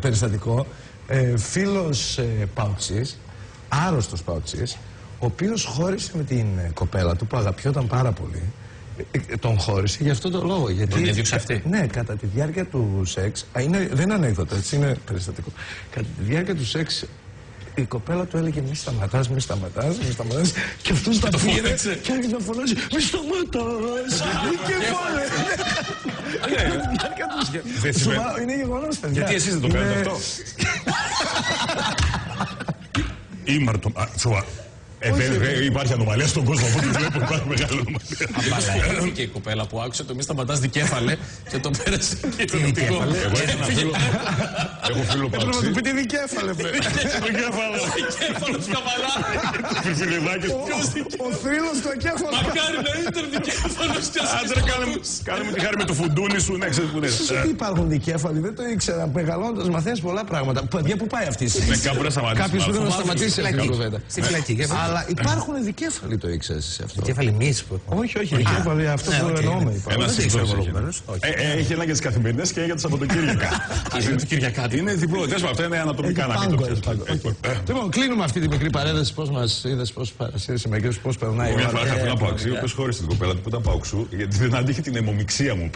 περιστατικό. Φίλος Παοξής, άρρωστος Παοξής, ο οποίος χώρισε με την κοπέλα του που αγαπιόταν πάρα πολύ. Τον χώρισε για αυτόν τον λόγο. Γιατί, τον έδιωξε αυτή. Ναι, κατά τη διάρκεια του σεξ. Δεν είναι ανέκδοτο, έτσι, είναι περιστατικό. Κατά τη διάρκεια του σεξ, η κοπέλα του έλεγε μη σταματάς, μη σταματάς, μη σταματάς. Και αυτός τα πήρε και άρχισε να φωνάζει μη σταματάς. Και φώνε. Είναι γεγονός, παιδιά. Γιατί εσείς δεν το κάνετε αυτό? Ήμαρτο. Υπάρχει ανομαλία στον κόσμο, από ό,τι βλέπω υπάρχει μεγάλη ανομαλία. Απαλαήθηκε η κοπέλα που άκουσε το μη σταματάς δικέφαλε και το πέρασε και το δικέφαλε. Έχω φίλο Παοξή. Πρέπει να του πείτε δικέφαλε. Δικέφαλος καβαλά. Ο θρύλος του εγκέφαλο. Μακάρι να ήταν δικέφαλος και Άντρα, κάνε μου τη χάρη με το φουντούνι σου, να ξέρεις που είναι. Γιατί υπάρχουν δικέφαλοι, δεν το ήξερα. Μεγαλώνοντας μαθαίνεις πολλά πράγματα. Παιδιά, πού πάει αυτή η συζήτηση? Κάπου να σταματήσει. Κάποιος πρέπει να σταματήσει αυτή την κουβέντα. Στη φυλακή. Αλλά υπάρχουν δικέφαλοι, το ήξερες αυτό? Δικέφαλοι μυς που έχουν. Όχι, δικέφαλοι, αυτό που εννοούμε. Ένας έχει ένα για τις καθημερινές και για τα Σαββατοκύριακα. Είναι διπλό. Αυτό είναι ανατομικά να μην το ξέρεις. Λοιπόν, κλείνουμε αυτή τη μικρή παρένθεση. Πώς μας είδες, πώς παρασύρεσαι με εκείνους, πώς περνάει η ώρα. Μια φορά είχα φίλο Παοξή, ο οποίος χώρισε την κοπέλα του που ήταν Παοξού, γιατί δεν άντυχε την αιμομιξία μου.